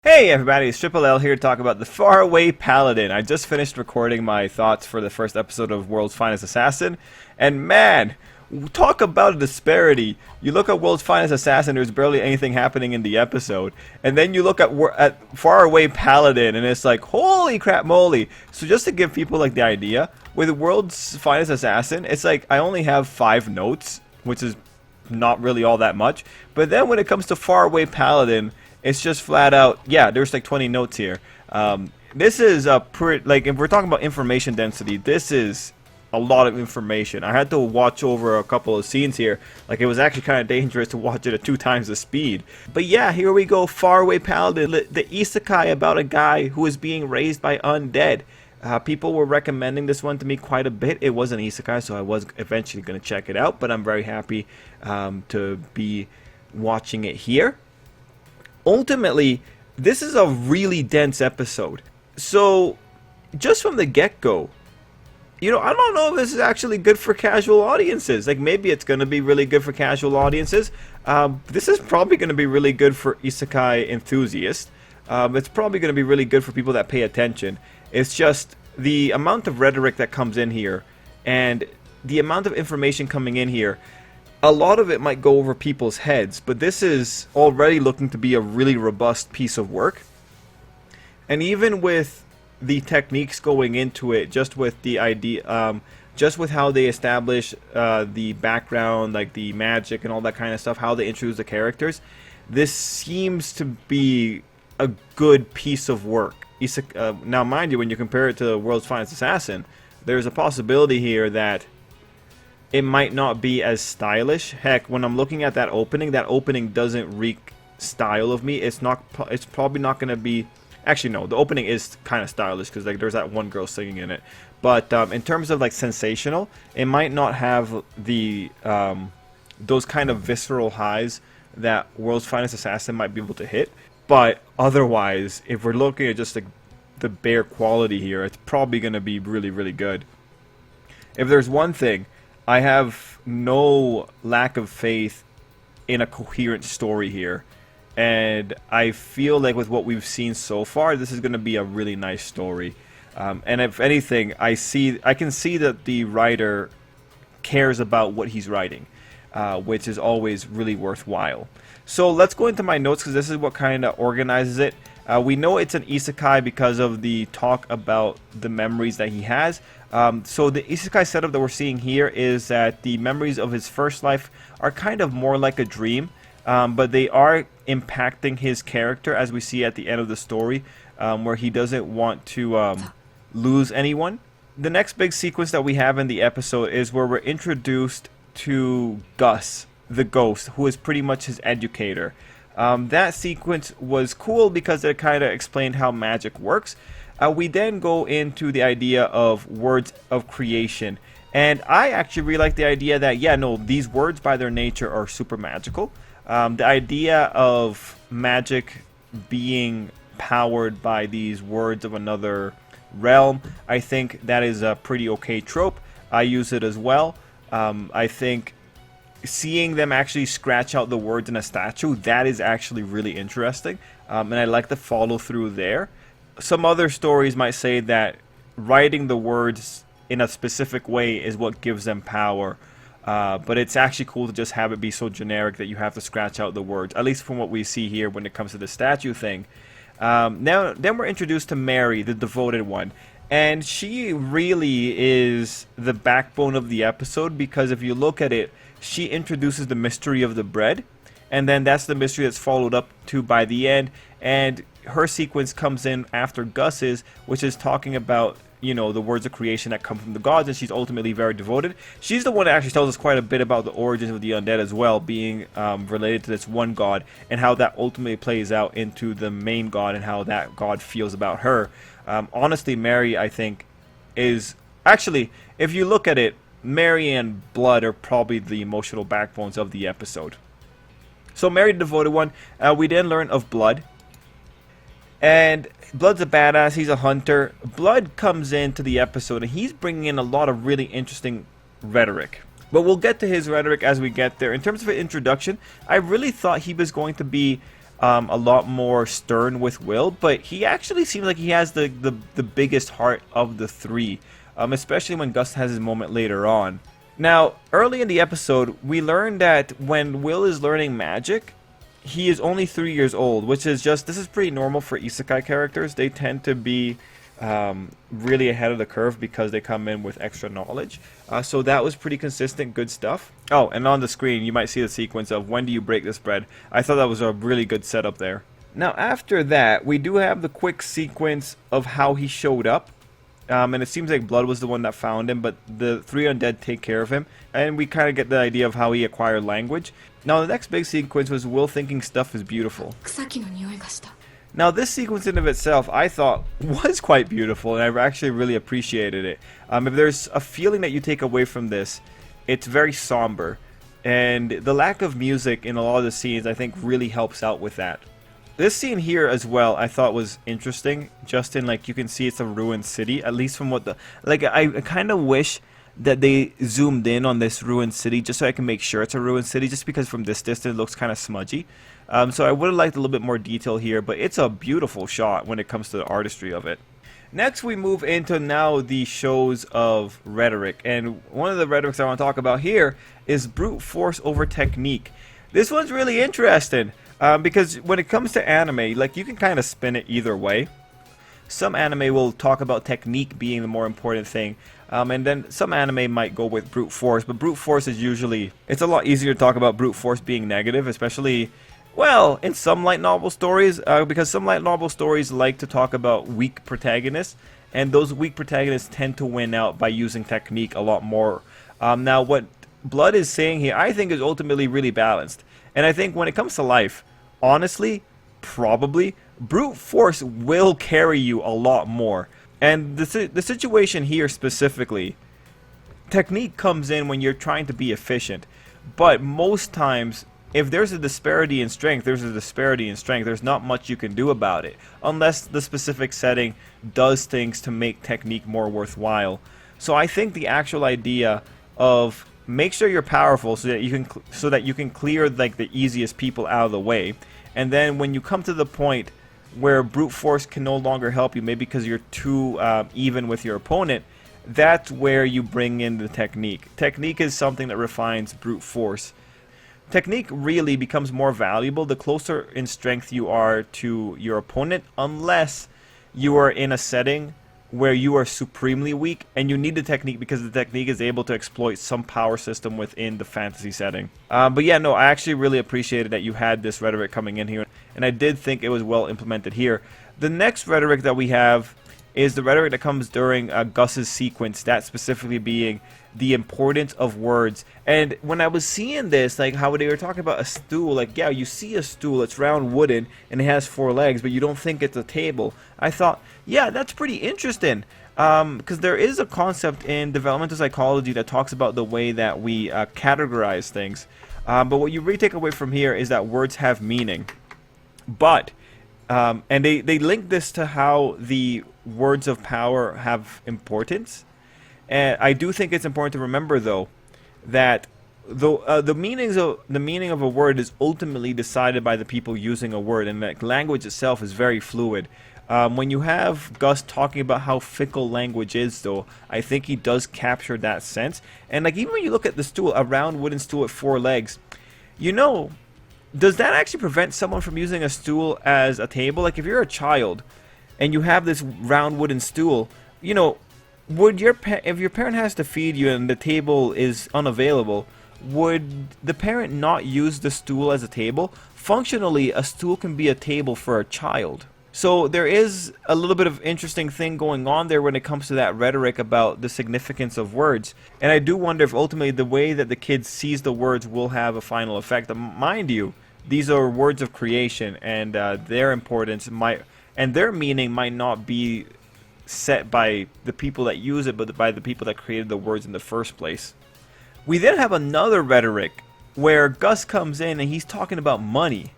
Hey everybody, it's Tripl-L here to talk about the Faraway Paladin. I just finished recording my thoughts for the first episode of World's Finest Assassin, and man, talk about a disparity. You look at World's Finest Assassin, there's barely anything happening in the episode, and then you look at Faraway Paladin, and it's like, holy crap moly. So just to give people like the idea, with World's Finest Assassin, it's like I only have 5 notes, which is not really all that much, but then when it comes to Faraway Paladin, it's just flat out, yeah, there's like 20 notes here. This is a pretty, like, if we're talking about information density, this is a lot of information. I had to watch over a couple of scenes here. Like, it was actually kind of dangerous to watch it at 2 times the speed. But yeah, here we go, Faraway Paladin, the isekai about a guy who is being raised by undead. People were recommending this one to me quite a bit. It was an isekai, so I was eventually going to check it out, but I'm very happy to be watching it here. Ultimately, this is a really dense episode. So, just from the get-go, I don't know if this is actually good for casual audiences. Like, maybe it's going to be really good for casual audiences. This is probably going to be really good for isekai enthusiasts. It's probably going to be really good for people that pay attention. It's just the amount of rhetoric that comes in here and the amount of information coming in here. A lot of it might go over people's heads, but this is already looking to be a really robust piece of work. And even with the techniques going into it, just with the idea, just with how they establish the background, like the magic and all that kind of stuff, how they introduce the characters, this seems to be a good piece of work. Now, mind you, when you compare it to the World's Finest Assassin, there's a possibility here that it might not be as stylish. Heck, when I'm looking at that opening doesn't reek style of me. It's probably not going to be. Actually, no. The opening is kind of stylish because like there's that one girl singing in it. But in terms of like sensational, it might not have the those kind of visceral highs that World's Finest Assassin might be able to hit. But otherwise, if we're looking at just like the bare quality here, it's probably going to be really, really good. If there's one thing, I have no lack of faith in a coherent story here, and I feel like with what we've seen so far, this is going to be a really nice story. And if anything, I can see that the writer cares about what he's writing, which is always really worthwhile. So let's go into my notes because this is what kind of organizes it. We know it's an isekai because of the talk about the memories that he has. So the isekai setup that we're seeing here is that the memories of his first life are kind of more like a dream, but they are impacting his character, as we see at the end of the story, where he doesn't want to lose anyone. The next big sequence that we have in the episode is where we're introduced to Gus, the ghost, who is pretty much his educator. That sequence was cool because it kind of explained how magic works. We then go into the idea of words of creation, and I actually really like the idea that, yeah, no, these words by their nature are super magical. The idea of magic being powered by these words of another realm, I think that is a pretty okay trope. I use it as well. I think seeing them actually scratch out the words in a statue, that is actually really interesting, and I like the follow through there. Some other stories might say that writing the words in a specific way is what gives them power, but it's actually cool to just have it be so generic that you have to scratch out the words, at least from what we see here when it comes to the statue thing. Then we're introduced to Mary, the devoted one. And she really is the backbone of the episode because if you look at it, she introduces the mystery of the bread, and then that's the mystery that's followed up to by the end, and her sequence comes in after Gus's, which is talking about, the words of creation that come from the gods, and she's ultimately very devoted. She's the one that actually tells us quite a bit about the origins of the undead as well, being related to this one god, and how that ultimately plays out into the main god and how that god feels about her. Honestly, Mary, I think, is actually, if you look at it, Mary and Blood are probably the emotional backbones of the episode. So Mary, the devoted one, we then learn of Blood. And Blood's a badass, he's a hunter. Blood comes into the episode and he's bringing in a lot of really interesting rhetoric. But we'll get to his rhetoric as we get there. In terms of an introduction, I really thought he was going to be a lot more stern with Will, but he actually seems like he has the biggest heart of the three, especially when Gus has his moment later on. Now, early in the episode, we learned that when Will is learning magic, he is only 3 years old, which is just, this is pretty normal for isekai characters. They tend to be really ahead of the curve because they come in with extra knowledge. So that was pretty consistent, good stuff. Oh, and on the screen, you might see the sequence of when do you break this bread. I thought that was a really good setup there. Now, after that, we do have the quick sequence of how he showed up. And it seems like Blood was the one that found him, but the 3 undead take care of him. And we kind of get the idea of how he acquired language. Now, the next big sequence was Will thinking stuff is beautiful. Now, this sequence in of itself, I thought, was quite beautiful, and I actually really appreciated it. If there's a feeling that you take away from this, it's very somber. And the lack of music in a lot of the scenes, I think, really helps out with that. This scene here as well, I thought was interesting. Just in, like, you can see it's a ruined city, at least from what the... Like, I kind of wish that they zoomed in on this ruined city just so I can make sure it's a ruined city, just because from this distance it looks kind of smudgy. So I would have liked a little bit more detail here, but it's a beautiful shot when it comes to the artistry of it. Next, we move into now the shows of rhetoric, and one of the rhetorics I want to talk about here is brute force over technique. This one's really interesting, because when it comes to anime, like, you can kind of spin it either way. Some anime will talk about technique being the more important thing, and then some anime might go with brute force, but brute force is usually, it's a lot easier to talk about brute force being negative, especially, well, in some light novel stories, because some light novel stories like to talk about weak protagonists, and those weak protagonists tend to win out by using technique a lot more. Now, what Blood is saying here, I think, is ultimately really balanced, and I think when it comes to life, honestly, probably, brute force will carry you a lot more. And the situation here specifically, technique comes in when you're trying to be efficient, but most times, if there's a disparity in strength, there's a disparity in strength. There's not much you can do about it, unless the specific setting does things to make technique more worthwhile. So I think the actual idea of make sure you're powerful so that you can clear, like, the easiest people out of the way, and then when you come to the point where brute force can no longer help you, maybe because you're too even with your opponent, that's where you bring in the technique. Technique is something that refines brute force. Technique really becomes more valuable the closer in strength you are to your opponent, unless you are in a setting where you are supremely weak and you need the technique because the technique is able to exploit some power system within the fantasy setting. But yeah, no, I actually really appreciated that you had this rhetoric coming in here, and I did think it was well implemented here. The next rhetoric that we have is the rhetoric that comes during Gus's sequence, that specifically being the importance of words. And when I was seeing this, like how they were talking about a stool, like, yeah, you see a stool, it's round wooden and it has 4 legs, but you don't think it's a table. I thought, yeah, that's pretty interesting, because there is a concept in developmental psychology that talks about the way that we categorize things. But what you really take away from here is that words have meaning. But and they link this to how the words of power have importance. And I do think it's important to remember, though, that the meaning of a word is ultimately decided by the people using a word, and that language itself is very fluid. When you have Gus talking about how fickle language is, though, I think he does capture that sense. And like, even when you look at the stool, a round wooden stool with 4 legs, you know, does that actually prevent someone from using a stool as a table? Like, if you're a child and you have this round wooden stool, you know, would if your parent has to feed you and the table is unavailable, would the parent not use the stool as a table? Functionally, a stool can be a table for a child. So there is a little bit of interesting thing going on there when it comes to that rhetoric about the significance of words. And I do wonder if ultimately the way that the kid sees the words will have a final effect. Mind you, these are words of creation, and their importance and their meaning might not be set by the people that use it, but by the people that created the words in the first place. We then have another rhetoric where Gus comes in and he's talking about money.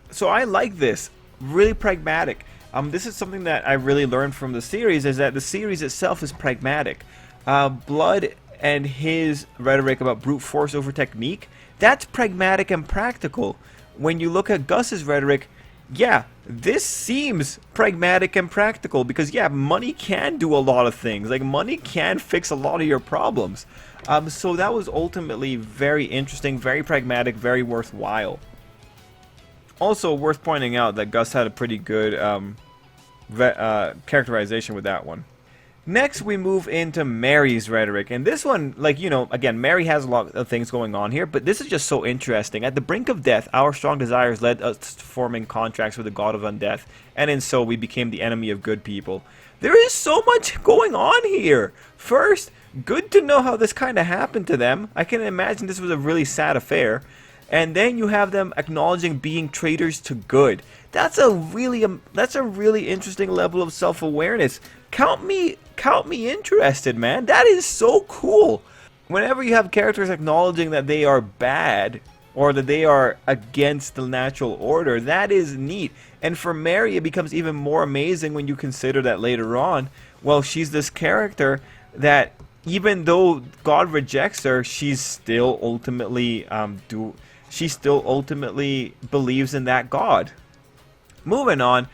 So I like this. Really pragmatic. This is something that I really learned from the series, is that the series itself is pragmatic. Blood and his rhetoric about brute force over technique, that's pragmatic and practical. When you look at Gus's rhetoric, yeah, this seems pragmatic and practical because, yeah, money can do a lot of things. Like, money can fix a lot of your problems. So that was ultimately very interesting, very pragmatic, very worthwhile. Also worth pointing out that Gus had a pretty good characterization with that one. Next, we move into Mary's rhetoric, and this one, like, you know, again, Mary has a lot of things going on here, but this is just so interesting. At the brink of death, our strong desires led us to forming contracts with the god of undeath, and in so we became the enemy of good people. There is so much going on here. First, good to know how this kind of happened to them. I can imagine this was a really sad affair. And then you have them acknowledging being traitors to good. That's a really interesting level of self-awareness. Count me interested, man. That is so cool. Whenever you have characters acknowledging that they are bad or that they are against the natural order, that is neat. And for Mary, it becomes even more amazing when you consider that later on, well, she's this character that even though God rejects her, she's still ultimately she still ultimately believes in that God. Moving on,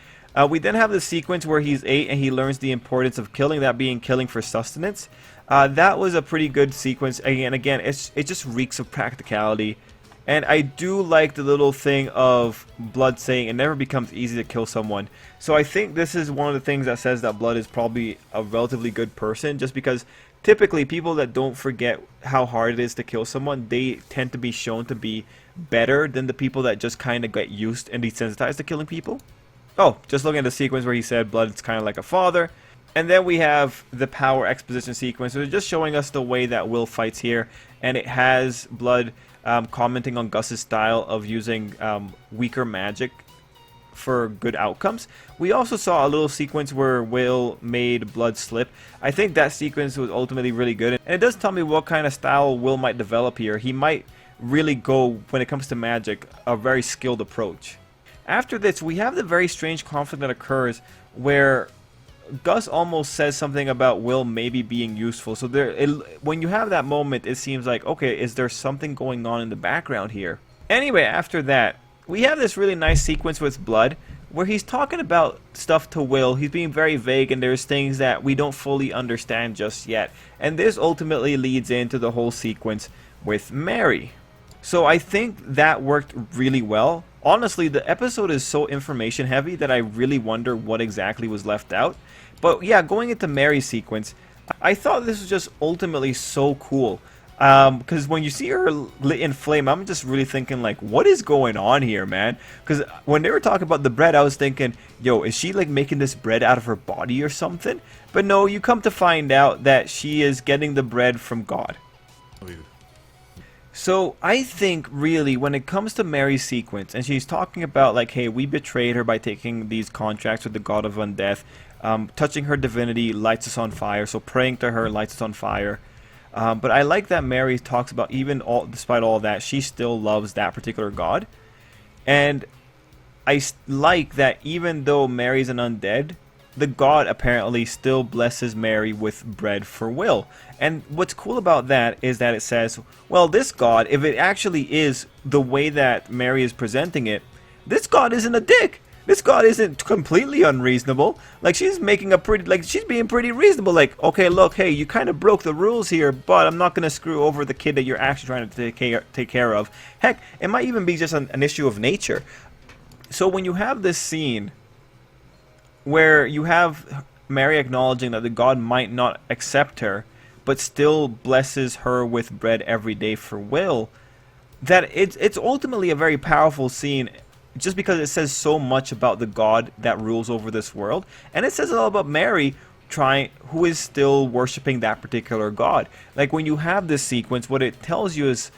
we then have the sequence where he's 8 and he learns the importance of killing, that being killing for sustenance. That was a pretty good sequence. Again, it just reeks of practicality. And I do like the little thing of Blood saying it never becomes easy to kill someone. So I think this is one of the things that says that Blood is probably a relatively good person, just because typically people that don't forget how hard it is to kill someone, they tend to be shown to be better than the people that just kind of get used and desensitized to killing people. Oh, just looking at the sequence where he said Blood is kind of like a father. And then we have the power exposition sequence. So it's just showing us the way that Will fights here. And it has Blood commenting on Gus's style of using weaker magic for good outcomes. We also saw a little sequence where Will made Blood slip. I think that sequence was ultimately really good. And it does tell me what kind of style Will might develop here. He might really go, when it comes to magic, a very skilled approach. After this, we have the very strange conflict that occurs where Gus almost says something about Will maybe being useful. So when you have that moment, it seems like, okay, is there something going on in the background here? Anyway, after that, we have this really nice sequence with Blood where he's talking about stuff to Will. He's being very vague and there's things that we don't fully understand just yet. And this ultimately leads into the whole sequence with Mary. So I think that worked really well. Honestly, the episode is so information heavy that I really wonder what exactly was left out. But yeah, going into Mary's sequence, I thought this was just ultimately so cool. Because when you see her lit in flame, I'm just really thinking, like, what is going on here, man? Because when they were talking about the bread, I was thinking, yo, is she like making this bread out of her body or something? But no, you come to find out that she is getting the bread from God. So I think really when it comes to Mary's sequence, and she's talking about like, hey, we betrayed her by taking these contracts with the god of undeath, touching her divinity lights us on fire, so praying to her lights us on fire. But I like that Mary talks about despite all that, she still loves that particular god. And I like that even though Mary's an undead, the god apparently still blesses Mary with bread for Will. And what's cool about that is that it says, well, this god, if it actually is the way that Mary is presenting it, this god isn't a dick. This god isn't completely unreasonable. Like, she's making she's being pretty reasonable. Like, okay, look, hey, you kind of broke the rules here, but I'm not going to screw over the kid that you're actually trying to take care of. Heck, it might even be just an issue of nature. So when you have this scene where you have Mary acknowledging that the god might not accept her, but still blesses her with bread every day for Will, that it's ultimately a very powerful scene, just because it says so much about the god that rules over this world, and it says all about Mary who is still worshiping that particular god. Like, when you have this sequence, what it tells you is,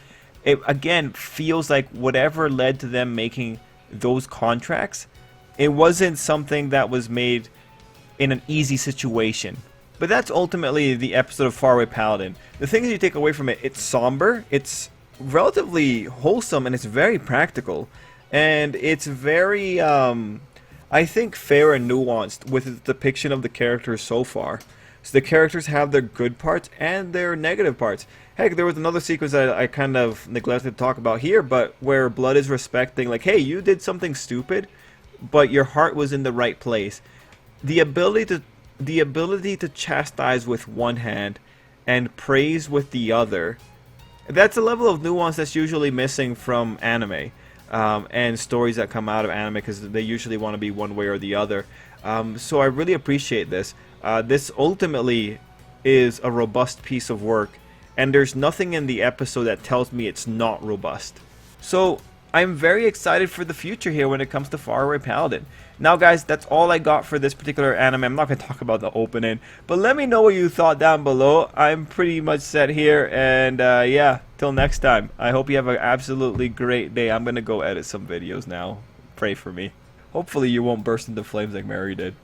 it again feels like whatever led to them making those contracts, it wasn't something that was made in an easy situation. But that's ultimately the episode of Faraway Paladin. The things you take away from it, it's somber, it's relatively wholesome, and it's very practical. And it's very, I think, fair and nuanced with the depiction of the characters so far. So the characters have their good parts and their negative parts. Heck, there was another sequence that I kind of neglected to talk about here, but where Blood is respecting, like, hey, you did something stupid, but your heart was in the right place. The ability to chastise with one hand and praise with the other. That's a level of nuance that's usually missing from anime and stories that come out of anime, because they usually want to be one way or the other. So I really appreciate this. This ultimately is a robust piece of work, and there's nothing in the episode that tells me it's not robust. So I'm very excited for the future here when it comes to Faraway Paladin. Now guys, that's all I got for this particular anime. I'm not going to talk about the opening, but let me know what you thought down below. I'm pretty much set here, and yeah, till next time. I hope you have an absolutely great day. I'm going to go edit some videos now. Pray for me. Hopefully you won't burst into flames like Mary did.